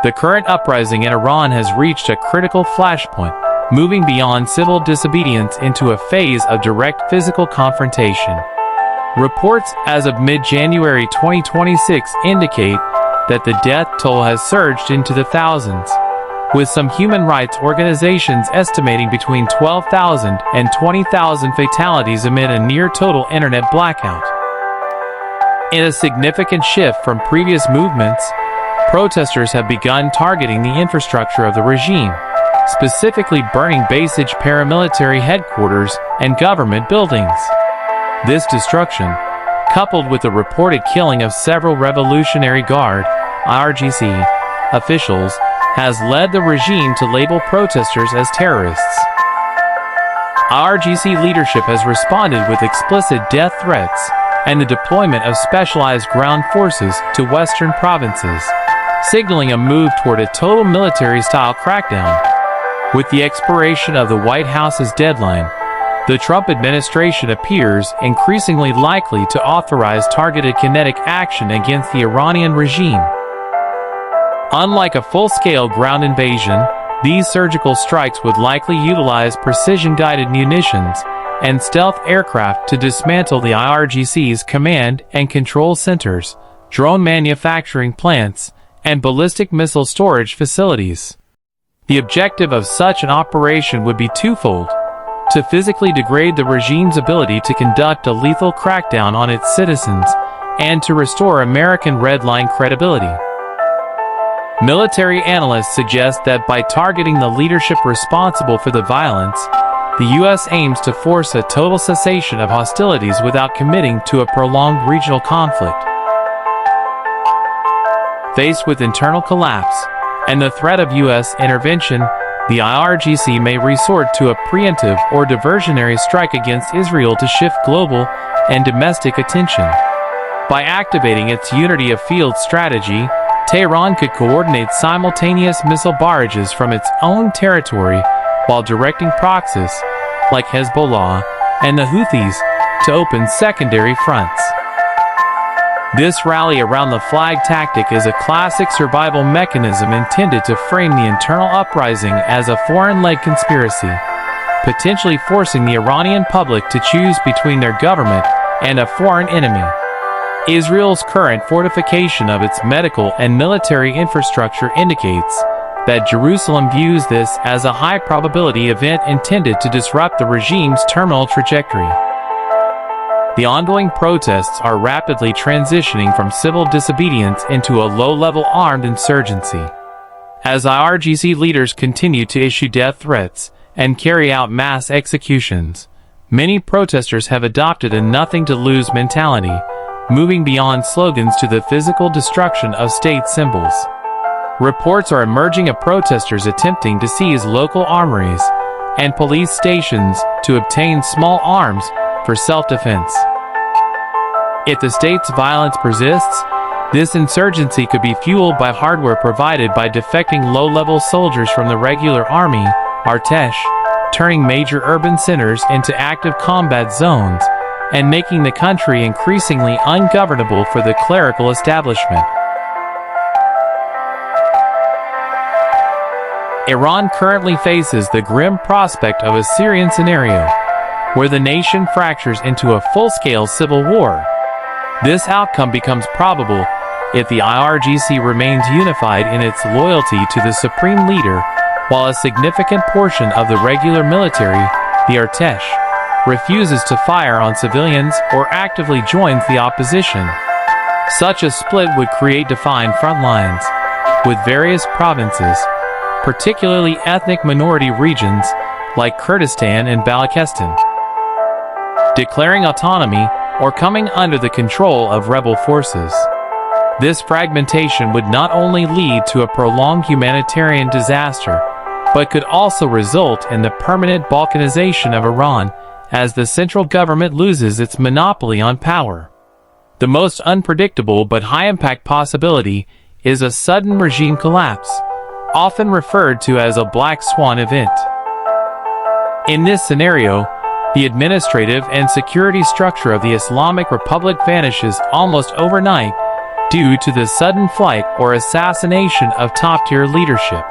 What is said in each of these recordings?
The current uprising in Iran has reached a critical flashpoint, moving beyond civil disobedience into a phase of direct physical confrontation. Reports as of mid-January 2026 indicate that the death toll has surged into the thousands, with some human rights organizations estimating between 12,000 and 20,000 fatalities amid a near-total internet blackout. In a significant shift from previous movements, protesters have begun targeting the infrastructure of the regime, specifically burning base-age paramilitary headquarters and government buildings. This destruction, coupled with the reported killing of several Revolutionary Guard (IRGC) officials, has led the regime to label protesters as terrorists. IRGC leadership has responded with explicit death threats and the deployment of specialized ground forces to western provinces, signaling a move toward a total military-style crackdown. With the expiration of the White House's deadline, the Trump administration appears increasingly likely to authorize targeted kinetic action against the Iranian regime. Unlike a full-scale ground invasion, these surgical strikes would likely utilize precision-guided munitions and stealth aircraft to dismantle the IRGC's command and control centers, drone manufacturing plants, and ballistic missile storage facilities. The objective of such an operation would be twofold: to physically degrade the regime's ability to conduct a lethal crackdown on its citizens, and to restore American Red Line credibility. Military analysts suggest that by targeting the leadership responsible for the violence, the U.S. aims to force a total cessation of hostilities without committing to a prolonged regional conflict. Faced with internal collapse and the threat of U.S. intervention, the IRGC may resort to a preemptive or diversionary strike against Israel to shift global and domestic attention. By activating its unity of field strategy, Tehran could coordinate simultaneous missile barrages from its own territory while directing proxies, like Hezbollah and the Houthis, to open secondary fronts. This rally around the flag tactic is a classic survival mechanism intended to frame the internal uprising as a foreign-led conspiracy, potentially forcing the Iranian public to choose between their government and a foreign enemy. Israel's current fortification of its medical and military infrastructure indicates that Jerusalem views this as a high-probability event intended to disrupt the regime's terminal trajectory. The ongoing protests are rapidly transitioning from civil disobedience into a low-level armed insurgency. As IRGC leaders continue to issue death threats and carry out mass executions, many protesters have adopted a nothing-to-lose mentality, moving beyond slogans to the physical destruction of state symbols. Reports are emerging of protesters attempting to seize local armories and police stations to obtain small arms for self-defense. If the state's violence persists, this insurgency could be fueled by hardware provided by defecting low-level soldiers from the regular army, Artesh, turning major urban centers into active combat zones and making the country increasingly ungovernable for the clerical establishment. Iran currently faces the grim prospect of a Syrian scenario, where the nation fractures into a full-scale civil war. This outcome becomes probable if the IRGC remains unified in its loyalty to the supreme leader, while a significant portion of the regular military, the Artesh, refuses to fire on civilians or actively joins the opposition. Such a split would create defined front lines, with various provinces, particularly ethnic minority regions like Kurdistan and Balochistan, declaring autonomy or coming under the control of rebel forces. This fragmentation would not only lead to a prolonged humanitarian disaster, but could also result in the permanent balkanization of Iran as the central government loses its monopoly on power. The most unpredictable but high-impact possibility is a sudden regime collapse, often referred to as a black swan event. In this scenario, the administrative and security structure of the Islamic Republic vanishes almost overnight, due to the sudden flight or assassination of top-tier leadership.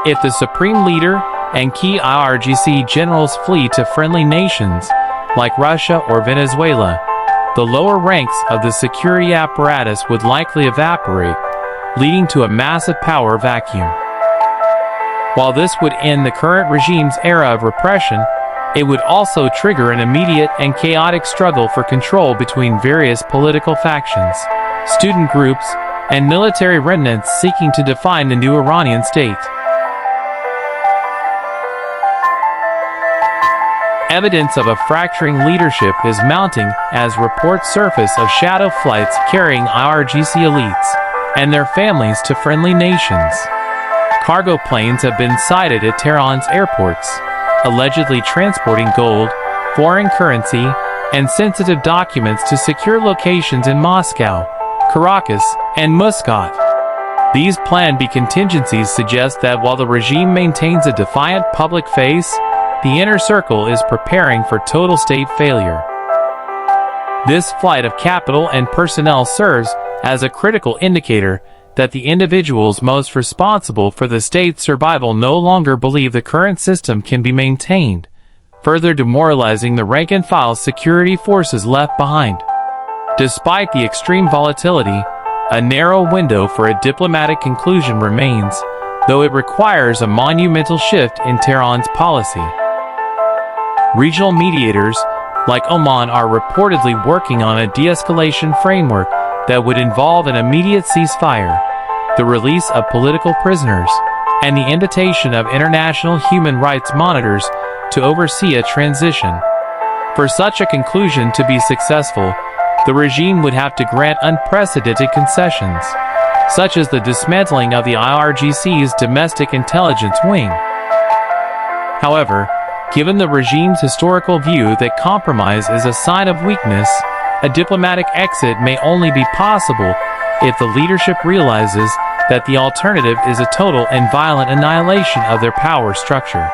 If the supreme leader and key IRGC generals flee to friendly nations like Russia or Venezuela, the lower ranks of the security apparatus would likely evaporate, leading to a massive power vacuum. While this would end the current regime's era of repression, it would also trigger an immediate and chaotic struggle for control between various political factions, student groups, and military remnants seeking to define the new Iranian state. Evidence of a fracturing leadership is mounting as reports surface of shadow flights carrying IRGC elites and their families to friendly nations. Cargo planes have been sighted at Tehran's airports, allegedly transporting gold, foreign currency, and sensitive documents to secure locations in Moscow, Caracas, and Muscat. These Plan B contingencies suggest that while the regime maintains a defiant public face, the inner circle is preparing for total state failure. This flight of capital and personnel serves as a critical indicator that the individuals most responsible for the state's survival no longer believe the current system can be maintained, further demoralizing the rank-and-file security forces left behind. Despite the extreme volatility, a narrow window for a diplomatic conclusion remains, though it requires a monumental shift in Tehran's policy. Regional mediators, like Oman, are reportedly working on a de-escalation framework that would involve an immediate ceasefire, the release of political prisoners, and the invitation of international human rights monitors to oversee a transition. For such a conclusion to be successful, the regime would have to grant unprecedented concessions, such as the dismantling of the IRGC's domestic intelligence wing. However, given the regime's historical view that compromise is a sign of weakness, a diplomatic exit may only be possible if the leadership realizes that the alternative is a total and violent annihilation of their power structure.